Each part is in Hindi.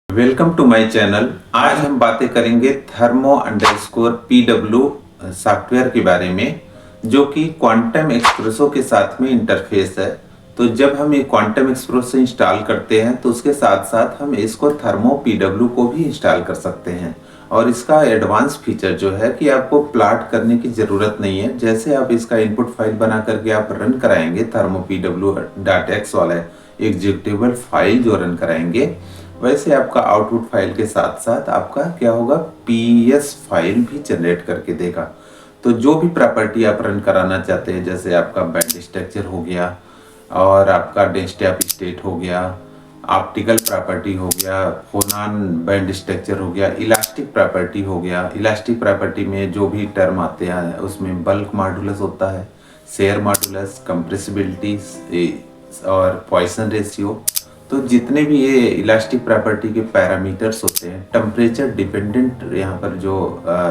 Welcome to my channel. आज हम बातें करेंगे थर्मो अंडरस्कोर पीडब्ल्यू सॉफ्टवेयर के बारे में, जो कि क्वांटम एक्सप्रेसो के साथ में इंटरफेस है। तो जब हम ये क्वांटम एक्सप्रेसो इंस्टॉल करते हैं तो उसके साथ साथ हम इसको थर्मो पीडब्ल्यू को भी इंस्टॉल कर सकते हैं। और इसका एडवांस फीचर जो है कि आपको प्लॉट करने की ज़रूरत नहीं है। जैसे आप इसका इनपुट फाइल बना करके आप रन कराएंगे थर्मो पीडब्ल्यू डॉट एक्स वाला एग्जीक्यूटेबल फाइल जो रन कराएंगे, वैसे आपका आउटपुट फाइल के साथ साथ आपका क्या होगा, पीएस फाइल भी जनरेट करके देगा। तो जो भी प्रॉपर्टी आप रन कराना चाहते हैं, जैसे आपका बैंड स्ट्रक्चर हो गया और आपका डेस्कटॉप स्टेट हो गया, ऑप्टिकल प्रॉपर्टी हो गया, फोनान बैंड स्ट्रक्चर हो गया, इलास्टिक प्रॉपर्टी हो गया। इलास्टिक प्रॉपर्टी में जो भी टर्म आते हैं उसमें बल्क मॉडुलस होता है, शेयर मॉडुलस, कंप्रेसिबिलिटी और पॉइसन रेशियो। तो जितने भी ये इलास्टिक प्रॉपर्टी के पैरामीटर्स होते हैं, टेम्परेचर डिपेंडेंट यहाँ पर जो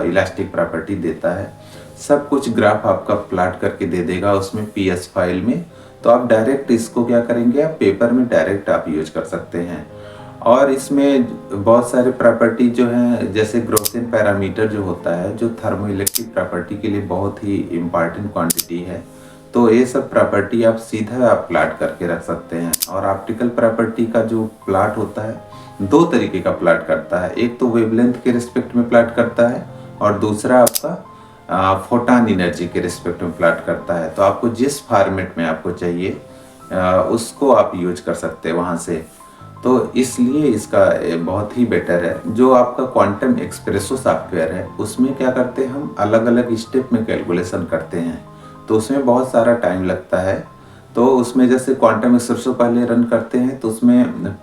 इलास्टिक प्रॉपर्टी देता है, सब कुछ ग्राफ आपका प्लॉट करके दे देगा उसमें पीएस फाइल में। तो आप डायरेक्ट इसको क्या करेंगे, आप पेपर में डायरेक्ट आप यूज कर सकते हैं। और इसमें बहुत सारे प्रॉपर्टी जो हैं, जैसे ग्रोसियन पैरामीटर जो होता है, जो थर्मोइलेक्ट्रिक प्रॉपर्टी के लिए बहुत ही इम्पॉर्टेंट क्वांटिटी है। तो ये सब प्रॉपर्टी आप सीधा आप प्लॉट करके रख सकते हैं। और ऑप्टिकल प्रॉपर्टी का जो प्लॉट होता है, दो तरीके का प्लॉट करता है। एक तो वेवलेंथ के रिस्पेक्ट में प्लॉट करता है और दूसरा आपका फोटॉन एनर्जी के रिस्पेक्ट में प्लॉट करता है। तो आपको जिस फॉर्मेट में आपको चाहिए उसको आप यूज कर सकते हैं वहाँ से। तो इसलिए इसका बहुत ही बेटर है। जो आपका क्वांटम एक्सप्रेसो सॉफ्टवेयर है, उसमें क्या करते हैं, हम अलग अलग स्टेप में कैलकुलेशन करते हैं, तो उसमें बहुत सारा टाइम लगता है। तो उसमें जैसे क्वांटम एक्सप्रेसो पहले रन करते हैं तो उसमें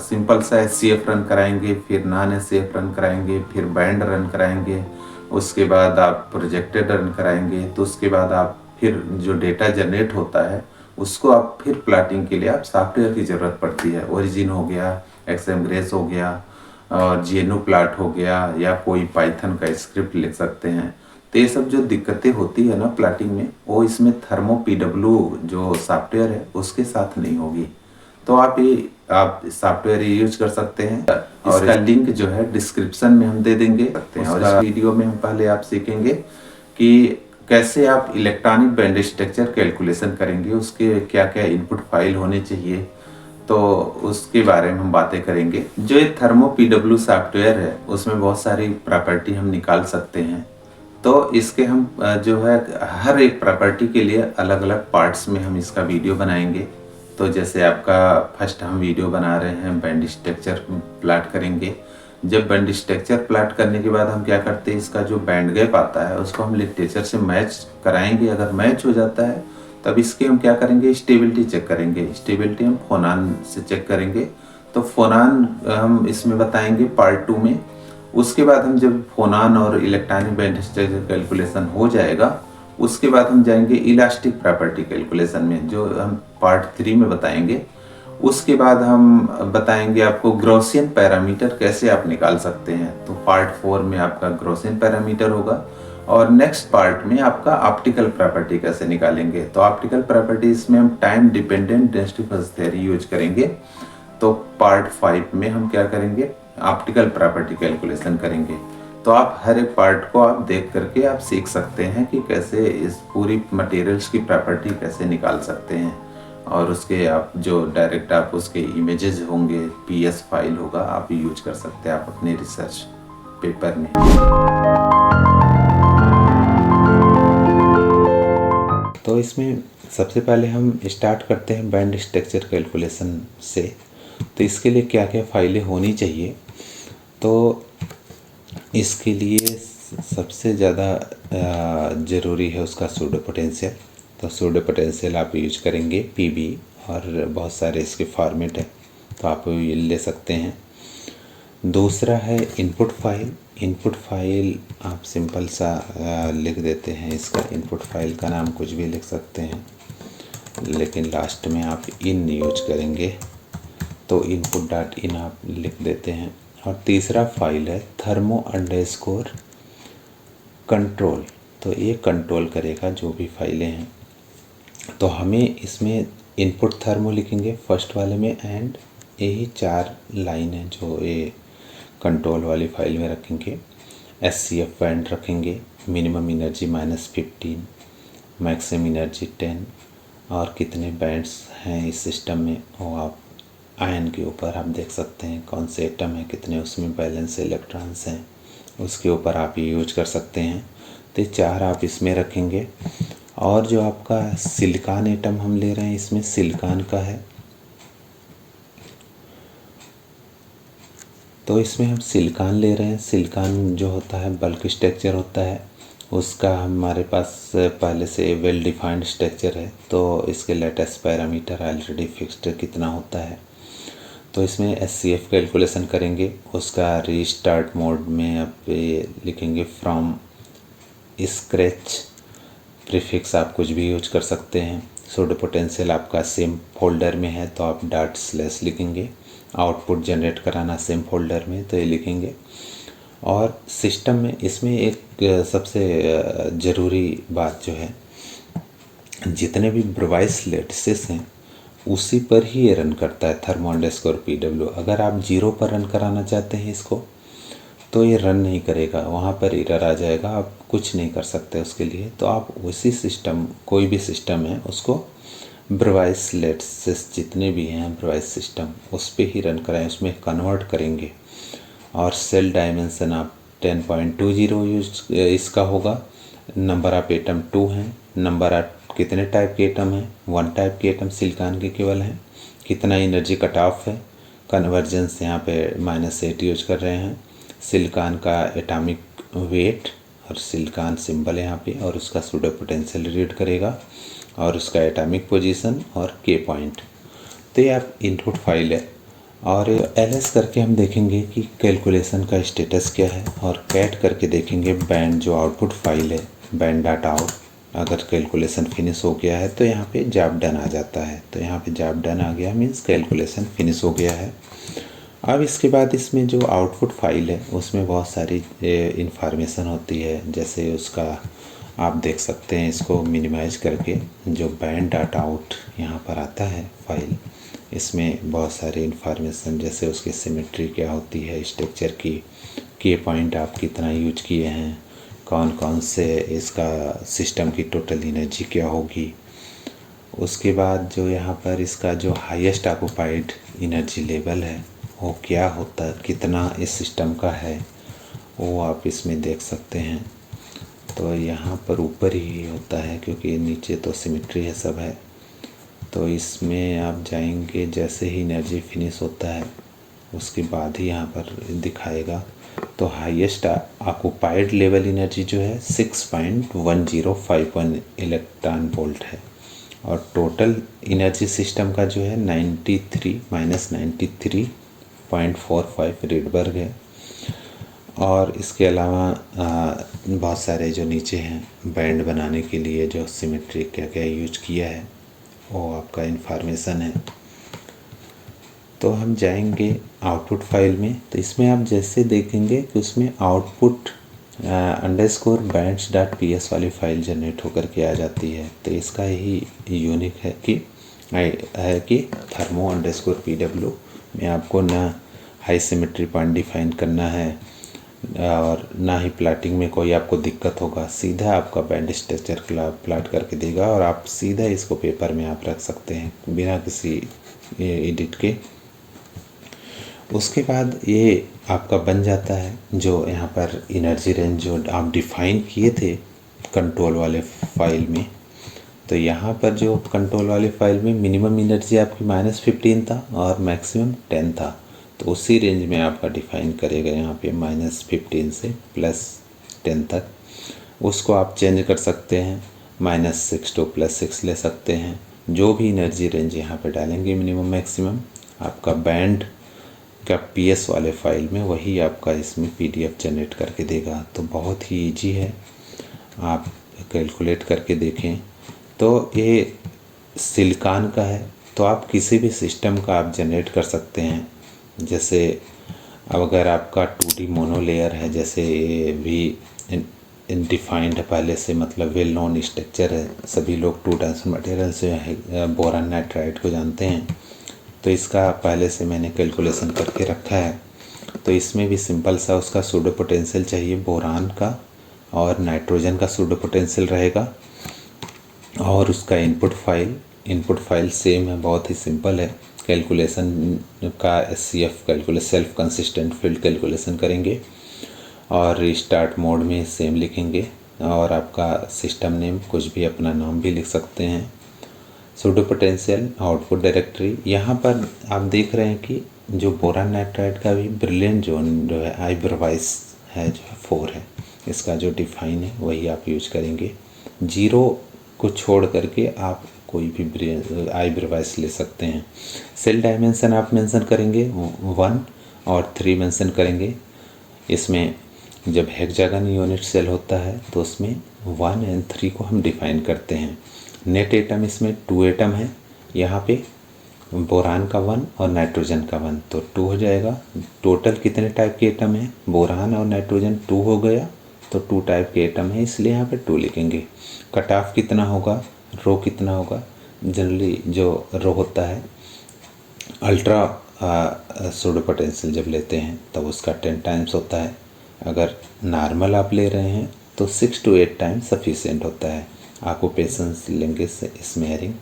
सिंपल सा एचसीएफ रन कराएंगे, फिर नॉन एचसीएफ रन कराएंगे, फिर बैंड रन कराएंगे, उसके बाद आप प्रोजेक्टेड रन कराएंगे। तो उसके बाद आप फिर जो डेटा जनरेट होता है उसको आप फिर प्लॉटिंग के लिए आप सॉफ्टवेयर की ज़रूरत पड़ती है। ओरिजिन हो गया, एक्सएमग्रेस हो गया और जीएनयू प्लॉट हो गया, या कोई पाइथन का स्क्रिप्ट लिख सकते हैं। तो ये सब जो दिक्कतें होती है ना प्लॉटिंग में, वो इसमें थर्मो पीडब्ल्यू जो सॉफ्टवेयर है उसके साथ नहीं होगी। तो आप सॉफ्टवेयर यूज कर सकते हैं। और इसका लिंक जो है डिस्क्रिप्शन में हम दे देंगे। और इस वीडियो में हम पहले आप सीखेंगे कि कैसे आप इलेक्ट्रॉनिक बैंड स्ट्रक्चर कैलकुलेशन करेंगे, उसके क्या क्या इनपुट फाइल होने चाहिए, तो उसके बारे में हम बातें करेंगे। जो ये थर्मो पीडब्ल्यू सॉफ्टवेयर है उसमें बहुत सारी प्रॉपर्टी हम निकाल सकते हैं। तो इसके हम जो है हर एक प्रॉपर्टी के लिए अलग अलग पार्ट्स में हम इसका वीडियो बनाएंगे। तो जैसे आपका फर्स्ट हम वीडियो बना रहे हैं, बैंड स्ट्रक्चर प्लॉट करेंगे। जब बैंड स्ट्रक्चर प्लॉट करने के बाद हम क्या करते हैं, इसका जो बैंड गैप आता है उसको हम लिटरेचर से मैच कराएंगे। अगर मैच हो जाता है तब इसके हम क्या करेंगे, स्टेबिलिटी चेक करेंगे। स्टेबिलिटी हम फोनान से चेक करेंगे। तो फोनान हम इसमें बताएंगे पार्ट 2 में। उसके बाद हम जब फोनान और इलेक्ट्रॉनिक बैंड स्ट्रक्चर कैलकुलेशन हो जाएगा, उसके बाद हम जाएंगे इलास्टिक प्रॉपर्टी कैलकुलेशन में, जो हम पार्ट 3 में बताएंगे। उसके बाद हम बताएंगे आपको ग्रोसियन पैरामीटर कैसे आप निकाल सकते हैं। तो पार्ट 4 में आपका ग्रोसियन पैरामीटर होगा। और नेक्स्ट पार्ट में आपका ऑप्टिकल प्रॉपर्टी कैसे निकालेंगे। तो ऑप्टिकल प्रॉपर्टीज में हम time dependent density theory use करेंगे। तो पार्ट 5 में हम क्या करेंगे, ऑप्टिकल प्रॉपर्टी कैलकुलेशन करेंगे। तो आप हर एक पार्ट को आप देख करके आप सीख सकते हैं कि कैसे इस पूरी मटेरियल्स की प्रॉपर्टी कैसे निकाल सकते हैं। और उसके आप जो डायरेक्ट आप उसके इमेजेस होंगे, पीएस फाइल होगा, आप यूज कर सकते हैं आप अपने रिसर्च पेपर में। तो इसमें सबसे पहले हम स्टार्ट करते हैं बैंड स्ट्रक्चर कैलकुलेशन से। तो इसके लिए क्या क्या फाइलें होनी चाहिए, तो इसके लिए सबसे ज़्यादा ज़रूरी है उसका सूडो पोटेंशियल। तो सूडो पोटेंशियल आप यूज करेंगे पीबी, और बहुत सारे इसके फॉर्मेट है तो आप ये ले सकते हैं। दूसरा है इनपुट फाइल। इनपुट फाइल आप सिंपल सा लिख देते हैं, इसका इनपुट फाइल का नाम कुछ भी लिख सकते हैं, लेकिन लास्ट में आप इन यूज करेंगे तो इनपुट डॉट इन आप लिख देते हैं। और तीसरा फाइल है थर्मो अंडरस्कोर कंट्रोल। तो ये कंट्रोल करेगा जो भी फाइलें हैं। तो हमें इसमें इनपुट थर्मो लिखेंगे फर्स्ट वाले में, एंड यही 4 लाइन है जो ये कंट्रोल वाली फाइल में रखेंगे। SCF बैंड रखेंगे, मिनिमम एनर्जी -15, मैक्सिमम एनर्जी 10, और कितने बैंड्स हैं इस सिस्टम में वो आप आयन के ऊपर आप देख सकते हैं, कौन से एटम है, कितने उसमें बैलेंस इलेक्ट्रॉन्स हैं, उसके ऊपर आप ये यूज कर सकते हैं। तो 4 आप इसमें रखेंगे। और जो आपका सिलिकॉन एटम हम ले रहे हैं, इसमें सिलिकॉन का है, तो इसमें हम सिलिकॉन ले रहे हैं। सिलिकॉन जो होता है बल्क स्ट्रक्चर होता है, उसका हमारे पास पहले से वेल डिफाइंड स्ट्रक्चर है, तो इसके लेटेस्ट पैरामीटर ऑलरेडी फिक्स्ड कितना होता है। तो इसमें SCF कैलकुलेशन करेंगे, उसका रीस्टार्ट मोड में आप लिखेंगे फ्रॉम स्क्रैच, प्रीफिक्स आप कुछ भी यूज कर सकते हैं। सूडो पोटेंशियल आपका सेम फोल्डर में है तो आप // लिखेंगे। आउटपुट जनरेट कराना सेम फोल्डर में तो ये लिखेंगे। और सिस्टम में इसमें एक सबसे ज़रूरी बात जो है, जितने भी ब्रवाइस लेटिसेस हैं उसी पर ही ये रन करता है thermo_pw। अगर आप 0 पर रन कराना चाहते हैं इसको तो ये रन नहीं करेगा, वहाँ पर एरर आ जाएगा, आप कुछ नहीं कर सकते उसके लिए। तो आप उसी सिस्टम, कोई भी सिस्टम है उसको ब्रवाइस लेटिसेस जितने भी हैं ब्रवाइस सिस्टम उस पर ही रन कराएं, उसमें कन्वर्ट करेंगे। और सेल डायमेंशन आप 10.20 यूज इसका होगा। नंबर ऑफ एटम 2 हैं। नंबर ऑफ कितने टाइप के एटम हैं, 1 टाइप के एटम सिलिकॉन के केवल हैं। कितना एनर्जी कट ऑफ है, कन्वर्जेंस यहाँ पे -8 यूज कर रहे हैं। सिलिकॉन का एटॉमिक वेट और सिलिकॉन सिंबल है यहाँ पे, और उसका सूडो पोटेंशियल रीड करेगा और उसका एटॉमिक पोजीशन और K पॉइंट। तो ये आप इनपुट फाइल है। और LS करके हम देखेंगे कि कैलकुलेशन का स्टेटस क्या है, और कैट करके देखेंगे बैंड जो आउटपुट फाइल है, बैंड डाटा आउट। अगर कैलकुलेशन फिनिश हो गया है तो यहाँ पे जॉब डन आ जाता है। तो यहाँ पे जॉब डन आ गया मीन्स कैलकुलेशन फिनिश हो गया है। अब इसके बाद इसमें जो आउटपुट फाइल है उसमें बहुत सारी इंफॉर्मेशन होती है, जैसे उसका आप देख सकते हैं, इसको मिनिमाइज करके जो बैंड डाटा आउट यहाँ पर आता है फाइल, इसमें बहुत सारी इंफॉर्मेशन, जैसे उसकी सिमेट्री क्या होती है, स्ट्रक्चर की K पॉइंट आप कितना यूज किए हैं, कौन कौन से इसका सिस्टम की टोटल एनर्जी क्या होगी। उसके बाद जो यहाँ पर इसका जो हाईएस्ट ऑक्युपाइड एनर्जी लेवल है वो क्या होता है, कितना इस सिस्टम का है, वो आप इसमें देख सकते हैं। तो यहाँ पर ऊपर ही होता है क्योंकि नीचे तो सिमेट्री है सब है। तो इसमें आप जाएंगे, जैसे ही एनर्जी फिनिश होता है उसके बाद ही यहाँ पर दिखाएगा। तो हाईएस्ट ऑक्युपाइड लेवल एनर्जी जो है 6.1051 इलेक्ट्रॉन वोल्ट है, और टोटल एनर्जी सिस्टम का जो है 93-93.45 रेडबर्ग है। और इसके अलावा बहुत सारे जो नीचे हैं बैंड बनाने के लिए जो सिमेट्री क्या क्या यूज किया है वो आपका इंफॉर्मेशन है। तो हम जाएंगे आउटपुट फाइल में, तो इसमें आप जैसे देखेंगे कि उसमें आउटपुट _bands.ps वाली फाइल जनरेट होकर के आ जाती है। तो इसका यही यूनिक है कि thermo_pw में आपको ना हाई सिमेट्री पॉइंट डिफाइन करना है और ना ही प्लाटिंग में कोई आपको दिक्कत होगा, सीधा आपका बैंड स्ट्रक्चर प्लाट करके देगा और आप सीधा इसको पेपर में आप रख सकते हैं बिना किसी एडिट के। उसके बाद ये आपका बन जाता है जो यहाँ पर एनर्जी रेंज जो आप डिफाइन किए थे कंट्रोल वाले फाइल में। तो यहाँ पर जो कंट्रोल वाले फाइल में मिनिमम एनर्जी आपकी -15 था और मैक्सिमम 10 था, तो उसी रेंज में आपका डिफाइन करेगा यहाँ पे -15 से +10 तक। उसको आप चेंज कर सकते हैं, -6 to +6 ले सकते हैं। जो भी एनर्जी रेंज यहाँ पे डालेंगे मिनिमम मैक्सिमम, आपका बैंड का PS वाले फाइल में वही आपका इसमें PDF जनरेट करके देगा। तो बहुत ही ईजी है, आप कैलकुलेट करके देखें। तो ये सिलिकॉन का है, तो आप किसी भी सिस्टम का आप जनरेट कर सकते हैं। जैसे अब अगर आपका 2D मोनोलेयर है, जैसे ये भी डिफाइंड पहले से, मतलब वेल नोन स्ट्रक्चर है, सभी लोग 2 डायमेंशनल मटेरियल से बोरान नाइट्राइड को जानते हैं। तो इसका पहले से मैंने कैलकुलेशन करके रखा है। तो इसमें भी सिंपल सा उसका सूडो पोटेंशियल चाहिए, बोरान का और नाइट्रोजन का सूडो पोटेंशियल रहेगा। और उसका इनपुट फाइल सेम है, बहुत ही सिंपल है। कैलकुलेशन का SCF calculation, self consistent field calculation करेंगे और रिस्टार्ट मोड में सेम लिखेंगे और आपका सिस्टम नेम कुछ भी अपना नाम भी लिख सकते हैं। सूडो पोटेंशियल आउटपुट डायरेक्टरी, यहाँ पर आप देख रहे हैं कि जो बोरान नाइट्राइड का भी ब्रिलियंट जोन जो है आइब्रोवाइस है, जो है 4 है, इसका जो डिफाइन है वही आप यूज करेंगे। 0 को छोड़ करके आप कोई भी आइब्रोवाइस ले सकते हैं। सेल डायमेंशन आप मेंशन करेंगे 1 और 3 मेंशन करेंगे। इसमें जब हेक्सागन यूनिट सेल होता है तो उसमें 1 और 3 को हम डिफाइन करते हैं। नेट एटम इसमें 2 एटम है, यहाँ पे बोरान का 1 और नाइट्रोजन का 1, तो 2 हो जाएगा। टोटल कितने टाइप के एटम है, बोरान और नाइट्रोजन 2 हो गया, तो 2 टाइप के एटम है, इसलिए यहाँ पे 2 लिखेंगे। कट ऑफ कितना होगा, रो कितना होगा, जनरली जो रो होता है अल्ट्रा सूडो पोटेंशियल जब लेते हैं तब उसका 10 टाइम्स होता है। अगर नॉर्मल आप ले रहे हैं तो 6 to 8 टाइम्स सफिशिएंट होता है। ऑक्यूपेशंस लेंगे स्मेयरिंग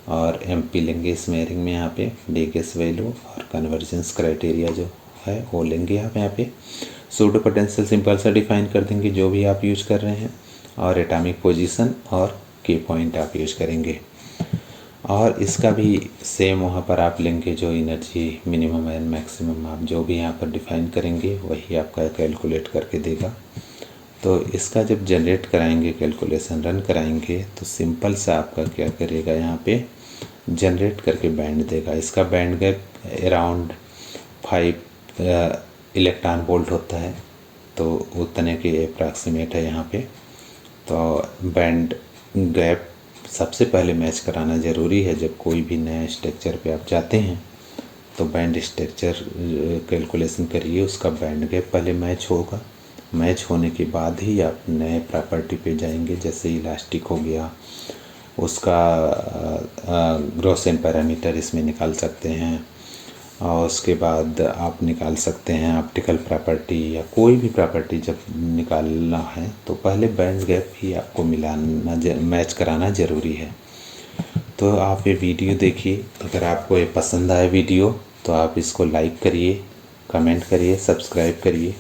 और MP लेंगे स्मेयरिंग में, यहाँ पे डी गैस वैल्यू और कन्वर्जेंस क्राइटेरिया जो है वो लेंगे आप यहाँ पे। सूडो पोटेंशियल सिंपल सा डिफाइन कर देंगे जो भी आप यूज कर रहे हैं, और एटॉमिक पोजीशन और की पॉइंट आप यूज करेंगे। और इसका भी सेम वहाँ पर आप लेंगे जो एनर्जी मिनिमम एंड मैक्सिमम आप जो भी यहाँ पर डिफाइन करेंगे वही आपका कैलकुलेट करके देगा। तो इसका जब जनरेट कराएंगे, कैलकुलेशन रन कराएंगे, तो सिंपल सा आपका क्या करेगा, यहाँ पे जनरेट करके बैंड देगा। इसका band gap around 5 electron volt होता है, तो उतने के अप्रॉक्सीमेट है यहाँ पे। तो बैंड गैप सबसे पहले मैच कराना ज़रूरी है। जब कोई भी नया स्ट्रक्चर पे आप जाते हैं तो बैंड स्ट्रक्चर कैलकुलेशन करिए, उसका बैंड गैप पहले मैच होगा। मैच होने के बाद ही आप नए प्रॉपर्टी पे जाएंगे, जैसे इलास्टिक हो गया, उसका ग्रोसेन पैरामीटर इसमें निकाल सकते हैं, और उसके बाद आप निकाल सकते हैं ऑप्टिकल प्रॉपर्टी या कोई भी प्रॉपर्टी। जब निकालना है तो पहले बैंड गैप ही आपको मिलाना मैच कराना ज़रूरी है। तो आप ये वीडियो देखिए, अगर आपको ये पसंद आए वीडियो तो आप इसको लाइक करिए, कमेंट करिए, सब्सक्राइब करिए,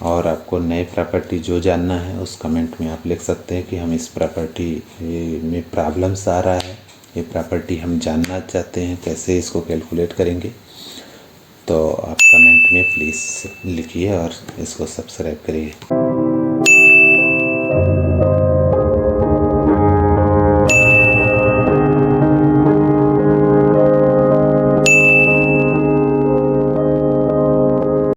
और आपको नए प्रॉपर्टी जो जानना है उस कमेंट में आप लिख सकते हैं कि हम इस प्रॉपर्टी में प्रॉब्लम्स आ रहा है, ये प्रॉपर्टी हम जानना चाहते हैं, कैसे इसको कैलकुलेट करेंगे। तो आप कमेंट में प्लीज़ लिखिए और इसको सब्सक्राइब करिए।